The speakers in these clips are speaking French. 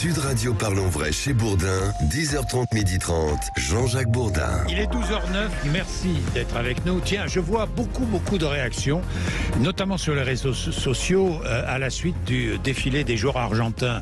Sud Radio Parlons Vrai chez Bourdin, 10h30, 12h30, Jean-Jacques Bourdin. Il est 12h09, merci d'être avec nous. Tiens, je vois beaucoup de réactions, notamment sur les réseaux sociaux, à la suite du défilé des joueurs argentins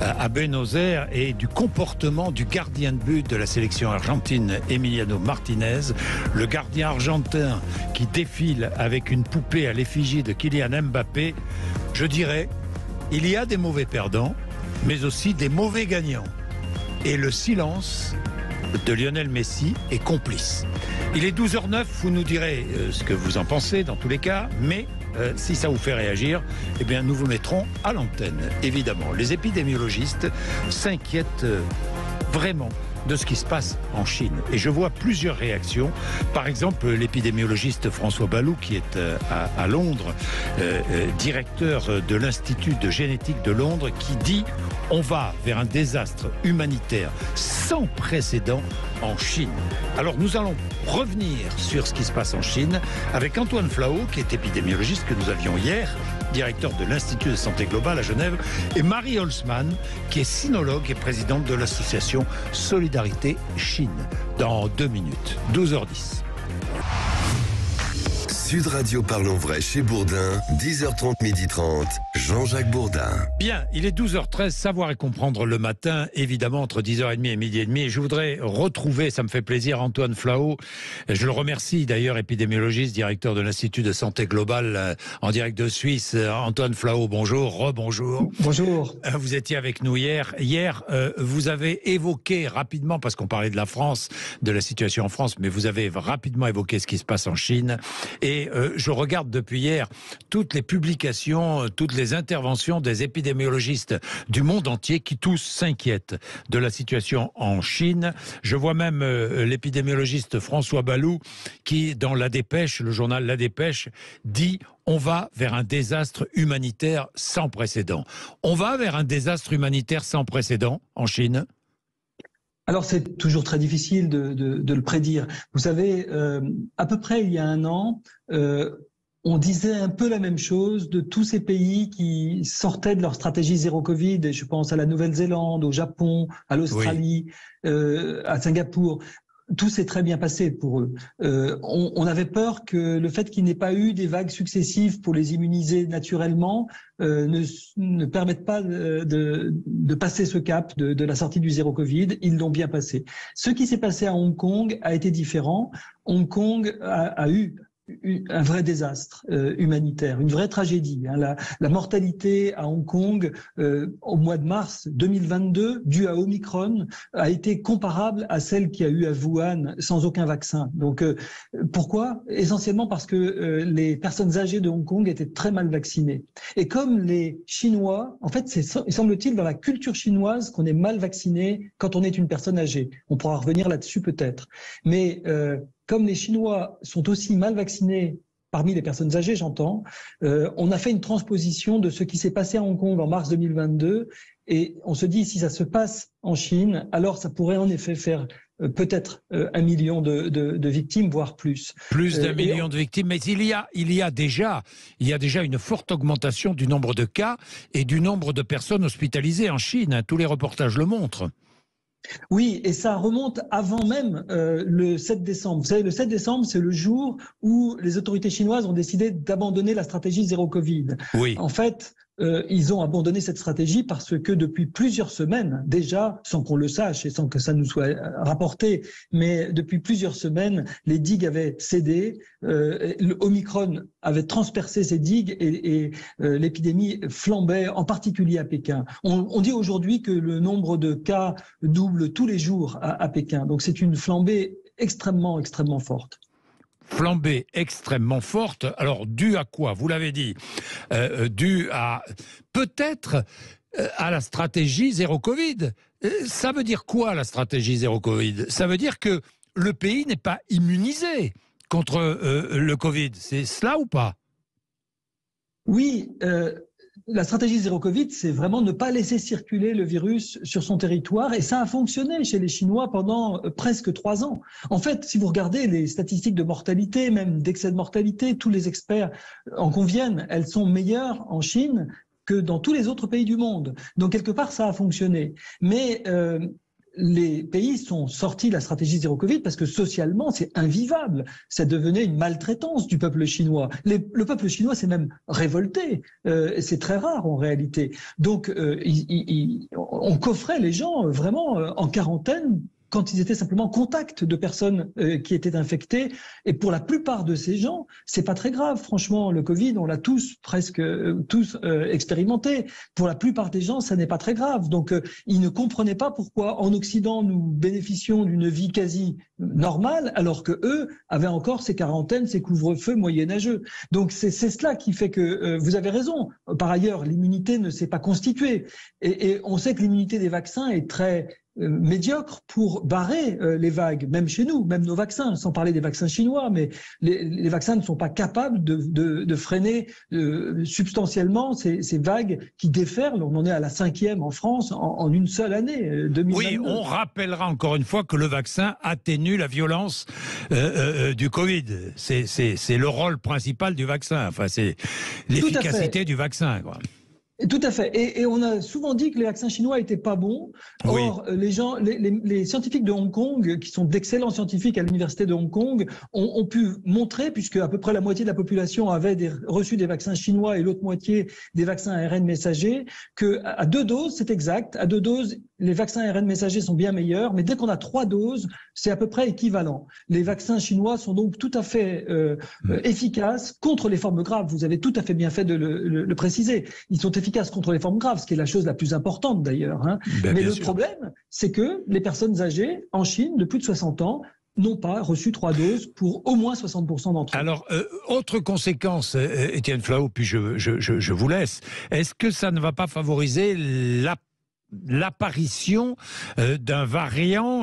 à Buenos Aires et du comportement du gardien de but de la sélection argentine, Emiliano Martinez. Le gardien argentin qui défile avec une poupée à l'effigie de Kylian Mbappé. Je dirais, il y a des mauvais perdants, mais aussi des mauvais gagnants. Et le silence de Lionel Messi est complice. Il est 12h09, vous nous direz ce que vous en pensez dans tous les cas, mais si ça vous fait réagir, eh bien nous vous mettrons à l'antenne, évidemment. Les épidémiologistes s'inquiètent vraiment de ce qui se passe en Chine. Et je vois plusieurs réactions. Par exemple, l'épidémiologiste François Balloux, qui est à Londres, directeur de l'Institut de génétique de Londres, qui dit « On va vers un désastre humanitaire sans précédent en Chine ». Alors nous allons revenir sur ce qui se passe en Chine avec Antoine Flao, qui est épidémiologiste que nous avions hier, directeur de l'Institut de santé globale à Genève, et Marie Holzmann, qui est sinologue et présidente de l'association Solidarité Chine. Dans 2 minutes, 12h10. Sud Radio Parlons Vrai chez Bourdin, 10h30, 12h30, Jean-Jacques Bourdin. Bien, il est 12h13, savoir et comprendre le matin, évidemment entre 10h30 et midi et demi. Et je voudrais retrouver, ça me fait plaisir, Antoine Flao. Je le remercie d'ailleurs, épidémiologiste, directeur de l'Institut de santé globale en direct de Suisse. Antoine Flao, bonjour, rebonjour. Bonjour. Vous étiez avec nous hier. Hier, vous avez évoqué rapidement, parce qu'on parlait de la France, de la situation en France, mais vous avez rapidement évoqué ce qui se passe en Chine. Et je regarde depuis hier toutes les publications, toutes les interventions des épidémiologistes du monde entier qui tous s'inquiètent de la situation en Chine. Je vois même l'épidémiologiste François Balloux qui, dans La Dépêche, le journal La Dépêche, dit « On va vers un désastre humanitaire sans précédent ». On va vers un désastre humanitaire sans précédent en Chine ? Alors c'est toujours très difficile de le prédire. Vous savez, à peu près il y a un an, on disait un peu la même chose de tous ces pays qui sortaient de leur stratégie zéro Covid. Et je pense à la Nouvelle-Zélande, au Japon, à l'Australie, à Singapour. Tout s'est très bien passé pour eux. On avait peur que le fait qu'il n'y ait pas eu des vagues successives pour les immuniser naturellement ne permette pas de passer ce cap de la sortie du zéro Covid. Ils l'ont bien passé. Ce qui s'est passé à Hong Kong a été différent. Hong Kong a eu un vrai désastre humanitaire, une vraie tragédie. La mortalité à Hong Kong au mois de mars 2022, due à Omicron, a été comparable à celle qu'il y a eu à Wuhan sans aucun vaccin. Donc pourquoi ? Essentiellement parce que les personnes âgées de Hong Kong étaient très mal vaccinées. Et comme les Chinois, en fait, il semble-t-il dans la culture chinoise qu'on est mal vacciné quand on est une personne âgée. On pourra revenir là-dessus peut-être. Mais comme les Chinois sont aussi mal vaccinés parmi les personnes âgées, j'entends, on a fait une transposition de ce qui s'est passé à Hong Kong en mars 2022 et on se dit si ça se passe en Chine, alors ça pourrait en effet faire peut-être 1 million de victimes, voire plus. Plus d'1 million de victimes, mais il y a déjà une forte augmentation du nombre de cas et du nombre de personnes hospitalisées en Chine. Tous les reportages le montrent. Oui, et ça remonte avant même le 7 décembre. Vous savez, le 7 décembre, c'est le jour où les autorités chinoises ont décidé d'abandonner la stratégie zéro Covid. Oui. En fait, ils ont abandonné cette stratégie parce que depuis plusieurs semaines, déjà, sans qu'on le sache et sans que ça nous soit rapporté, mais depuis plusieurs semaines, les digues avaient cédé, le Omicron avait transpercé ces digues et l'épidémie flambait, en particulier à Pékin. On dit aujourd'hui que le nombre de cas double tous les jours à Pékin. Donc c'est une flambée extrêmement forte. Flambée extrêmement forte. Alors, due à quoi ? Vous l'avez dit. Due à peut-être à la stratégie zéro Covid. Ça veut dire quoi, la stratégie zéro Covid ? Ça veut dire que le pays n'est pas immunisé contre le Covid. C'est cela ou pas ? Oui, la stratégie zéro Covid, c'est vraiment ne pas laisser circuler le virus sur son territoire, et ça a fonctionné chez les Chinois pendant presque 3 ans. En fait, si vous regardez les statistiques de mortalité, même d'excès de mortalité, tous les experts en conviennent, elles sont meilleures en Chine que dans tous les autres pays du monde. Donc quelque part, ça a fonctionné. Mais les pays sont sortis de la stratégie zéro Covid parce que socialement, c'est invivable. Ça devenait une maltraitance du peuple chinois. Le peuple chinois s'est même révolté. C'est très rare en réalité. Donc, on coffrait les gens vraiment en quarantaine quand ils étaient simplement en contact de personnes qui étaient infectées. Et pour la plupart de ces gens, c'est pas très grave. Franchement, le Covid, on l'a presque tous expérimenté. Pour la plupart des gens, ça n'est pas très grave. Donc, ils ne comprenaient pas pourquoi en Occident, nous bénéficions d'une vie quasi normale, alors que eux avaient encore ces quarantaines, ces couvre-feux moyenâgeux. Donc, c'est cela qui fait que vous avez raison. Par ailleurs, l'immunité ne s'est pas constituée. Et on sait que l'immunité des vaccins est très médiocre pour barrer les vagues, même chez nous, même nos vaccins, sans parler des vaccins chinois, mais les vaccins ne sont pas capables de freiner substantiellement ces vagues qui déferlent. On en est à la 5e en France en une seule année, 2022. Oui, on rappellera encore une fois que le vaccin atténue la violence du Covid. C'est le rôle principal du vaccin, enfin c'est l'efficacité du vaccin, quoi. Tout à fait. Et on a souvent dit que les vaccins chinois étaient pas bons. Or, oui. Les scientifiques de Hong Kong, qui sont d'excellents scientifiques à l'université de Hong Kong, ont pu montrer, puisque à peu près la moitié de la population avait reçu des vaccins chinois et l'autre moitié des vaccins ARN messagers, que à 2 doses, c'est exact, à 2 doses, les vaccins ARN messagers sont bien meilleurs, mais dès qu'on a 3 doses, c'est à peu près équivalent. Les vaccins chinois sont donc tout à fait efficaces contre les formes graves. Vous avez tout à fait bien fait de le préciser. Ils sont efficaces contre les formes graves, ce qui est la chose la plus importante d'ailleurs. Hein. Mais le problème, c'est que les personnes âgées en Chine de plus de 60 ans n'ont pas reçu 3 doses pour au moins 60% d'entre eux. Alors, autre conséquence, Étienne Flao, puis je vous laisse. Est-ce que ça ne va pas favoriser l'apparition d'un variant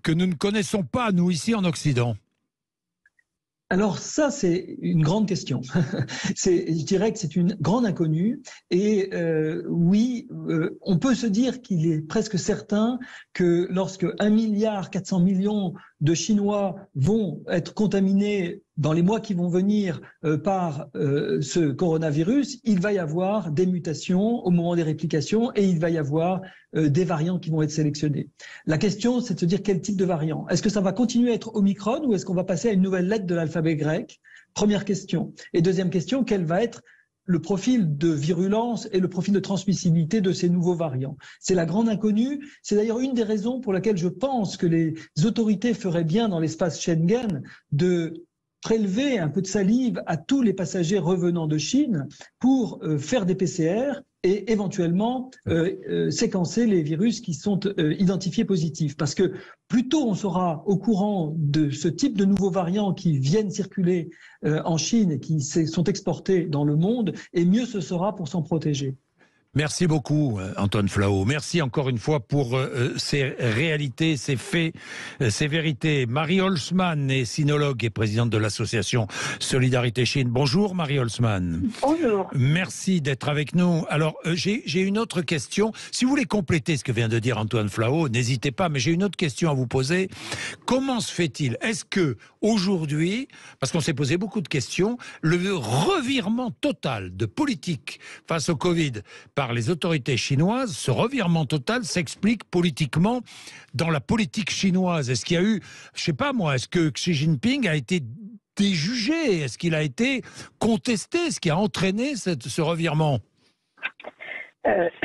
que nous ne connaissons pas, nous, ici en Occident? Alors ça, c'est une grande question. Je dirais que c'est une grande inconnue. Et oui, on peut se dire qu'il est presque certain que lorsque 1,4 milliard de Chinois vont être contaminés dans les mois qui vont venir par ce coronavirus, il va y avoir des mutations au moment des réplications et il va y avoir des variants qui vont être sélectionnés. La question, c'est de se dire quel type de variant. Est-ce que ça va continuer à être Omicron ou est-ce qu'on va passer à une nouvelle lettre de l'alphabet grec? Première question. Et deuxième question, quel va être le profil de virulence et le profil de transmissibilité de ces nouveaux variants? C'est la grande inconnue. C'est d'ailleurs une des raisons pour laquelle je pense que les autorités feraient bien dans l'espace Schengen de prélever un peu de salive à tous les passagers revenant de Chine pour faire des PCR et éventuellement séquencer les virus qui sont identifiés positifs. Parce que plus tôt on sera au courant de ce type de nouveaux variants qui viennent circuler en Chine et qui sont exportés dans le monde, et mieux ce sera pour s'en protéger. Merci beaucoup, Antoine Flao. Merci encore une fois pour ces réalités, ces faits, ces vérités. Marie Holzmann est sinologue et présidente de l'association Solidarité Chine. Bonjour, Marie Holzmann. Bonjour. Merci d'être avec nous. Alors, j'ai une autre question. Si vous voulez compléter ce que vient de dire Antoine Flao, n'hésitez pas, mais j'ai une autre question à vous poser. Comment se fait-il? Est-ce que aujourd'hui, parce qu'on s'est posé beaucoup de questions, le revirement total de politique face au Covid par les autorités chinoises, ce revirement total s'explique politiquement dans la politique chinoise? Est-ce qu'il y a eu, je sais pas moi, est-ce que Xi Jinping a été déjugé? Est-ce qu'il a été contesté? Est-ce qui a entraîné ce revirement?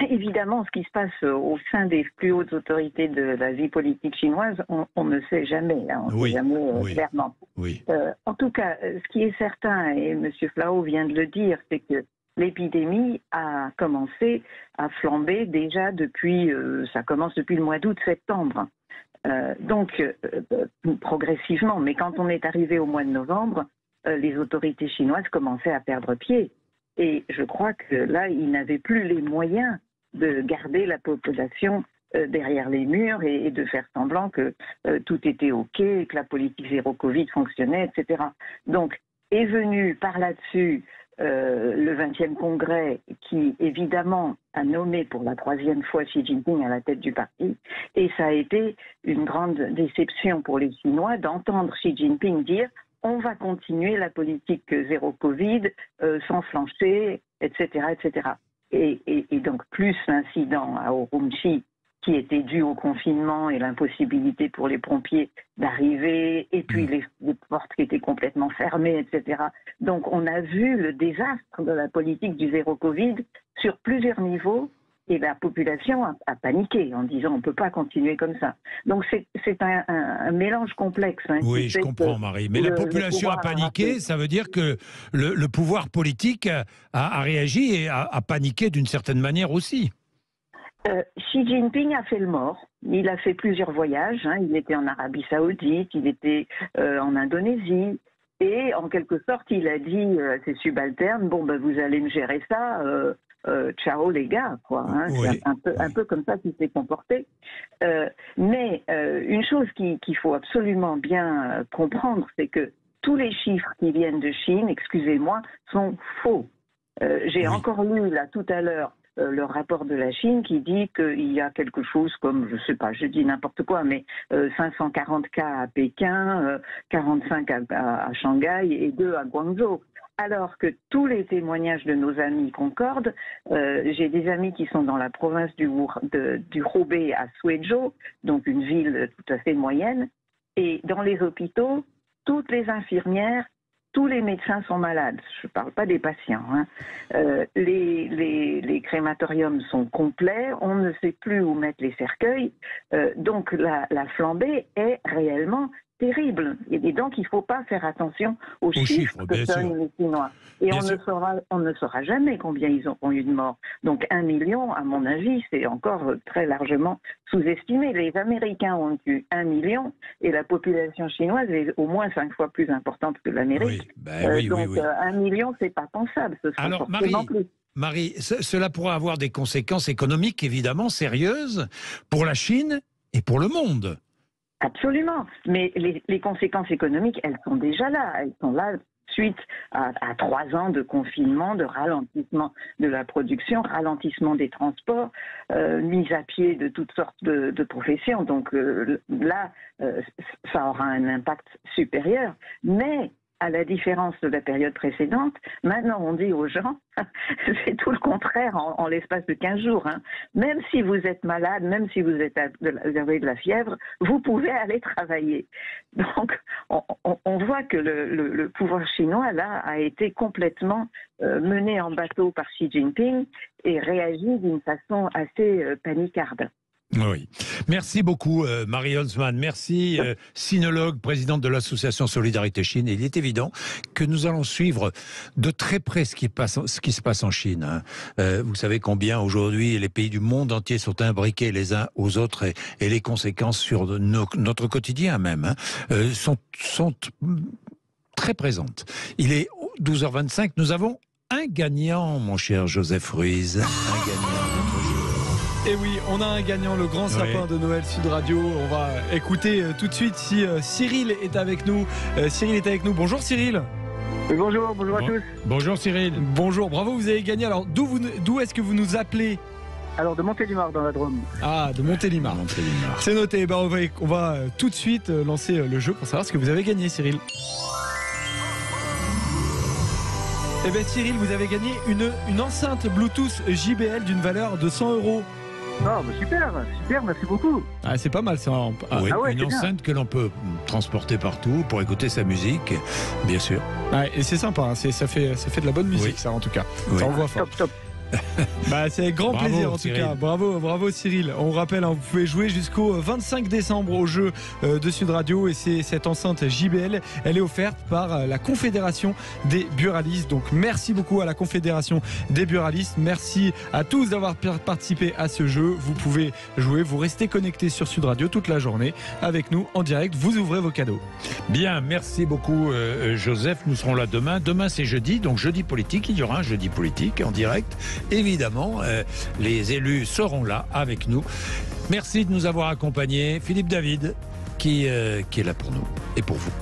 Évidemment, ce qui se passe au sein des plus hautes autorités de la vie politique chinoise, on ne sait jamais, hein, on ne sait jamais clairement. Oui. En tout cas, ce qui est certain, et M. Flao vient de le dire, c'est que l'épidémie a commencé à flamber déjà depuis, ça commence depuis le mois d'août-septembre. Donc, progressivement, mais quand on est arrivé au mois de novembre, les autorités chinoises commençaient à perdre pied. Et je crois que là, ils n'avaient plus les moyens de garder la population derrière les murs et de faire semblant que tout était OK, que la politique zéro Covid fonctionnait, etc. Donc, est venu par là-dessus le 20e congrès qui, évidemment, a nommé pour la 3e fois Xi Jinping à la tête du parti. Et ça a été une grande déception pour les Chinois d'entendre Xi Jinping dire « on va continuer la politique zéro Covid sans flancher, etc. etc. » et donc plus l'incident à Urumqi qui était dû au confinement et l'impossibilité pour les pompiers d'arriver, et puis les portes qui étaient complètement fermées, etc. Donc on a vu le désastre de la politique du zéro Covid sur plusieurs niveaux, et la population a paniqué en disant on ne peut pas continuer comme ça. Donc c'est un mélange complexe. Oui, je comprends, Marie. Mais la population a paniqué, ça veut dire que le pouvoir politique a réagi et a paniqué d'une certaine manière aussi. Xi Jinping a fait le mort. Il a fait plusieurs voyages. Il était en Arabie Saoudite, il était en Indonésie. Et en quelque sorte, il a dit à ses subalternes, bon, vous allez me gérer ça, ciao les gars, quoi. Oui, c'est un peu comme ça qu'il s'est comporté. Mais une chose qu'il faut absolument bien comprendre, c'est que tous les chiffres qui viennent de Chine, excusez-moi, sont faux. J'ai encore lu là tout à l'heure le rapport de la Chine qui dit qu'il y a quelque chose comme, je sais pas, je dis n'importe quoi, mais 540 cas à Pékin, 45 à Shanghai et 2 à Guangzhou. Alors que tous les témoignages de nos amis concordent. J'ai des amis qui sont dans la province du Hubei à Suzhou, donc une ville tout à fait moyenne, et dans les hôpitaux, toutes les infirmières, tous les médecins sont malades. Je ne parle pas des patients. Les crématoriums sont complets. On ne sait plus où mettre les cercueils. Donc la flambée est réellement terrible. Et donc il ne faut pas faire attention aux chiffres que donnent les Chinois. Et on ne saura jamais combien ils ont eu de morts. Donc 1 million, à mon avis, c'est encore très largement sous-estimé. Les Américains ont eu 1 million et la population chinoise est au moins 5 fois plus importante que l'Amérique. Donc 1 million, c'est pas pensable. Ce sera alors plus. Marie, cela pourra avoir des conséquences économiques évidemment sérieuses pour la Chine et pour le monde. Absolument, mais les conséquences économiques, elles sont déjà là. Elles sont là suite à 3 ans de confinement, de ralentissement de la production, ralentissement des transports, mise à pied de toutes sortes de professions. Donc là, ça aura un impact supérieur. Mais à la différence de la période précédente, maintenant on dit aux gens, c'est tout le contraire en l'espace de 15 jours. Même si vous êtes malade, même si vous avez de la fièvre, vous pouvez aller travailler. Donc on voit que le pouvoir chinois là a été complètement mené en bateau par Xi Jinping et réagit d'une façon assez panicarde. Oui. Merci beaucoup, Marie Holzmann. Merci, sinologue, présidente de l'association Solidarité Chine. Et il est évident que nous allons suivre de très près ce qui se passe en Chine. Vous savez combien aujourd'hui les pays du monde entier sont imbriqués les uns aux autres et les conséquences sur notre quotidien même sont très présentes. Il est 12h25. Nous avons un gagnant, mon cher Joseph Ruiz. Un gagnant. Et oui, on a un gagnant, le grand sapin de Noël Sud Radio. On va écouter tout de suite si Cyril est avec nous. Cyril est avec nous. Bonjour Cyril. Bonjour à tous. Bonjour Cyril. Bonjour, bravo, vous avez gagné. Alors d'où est-ce que vous nous appelez ? Alors de Montélimar dans la Drôme. Ah, de Montélimar. C'est noté. On va tout de suite lancer le jeu pour savoir ce que vous avez gagné, Cyril. Eh bien Cyril, vous avez gagné une enceinte Bluetooth JBL d'une valeur de 100 €. Ah, super, merci beaucoup. Ah, c'est pas mal ça. Une enceinte que l'on peut transporter partout pour écouter sa musique, bien sûr. Et c'est sympa, ça fait de la bonne musique, ça en tout cas. Ça envoie fort. Top. C'est avec grand plaisir en tout cas. Bravo Cyril. On rappelle, vous pouvez jouer jusqu'au 25 décembre au jeu de Sud Radio et c'est cette enceinte JBL. Elle est offerte par la Confédération des buralistes. Donc merci beaucoup à la Confédération des buralistes. Merci à tous d'avoir participé à ce jeu. Vous pouvez jouer, vous restez connectés sur Sud Radio toute la journée avec nous en direct. Vous ouvrez vos cadeaux. Bien, merci beaucoup Joseph. Nous serons là demain. Demain c'est jeudi, donc jeudi politique. Il y aura un jeudi politique en direct. Évidemment, les élus seront là avec nous. Merci de nous avoir accompagnés. Philippe David, qui est là pour nous et pour vous.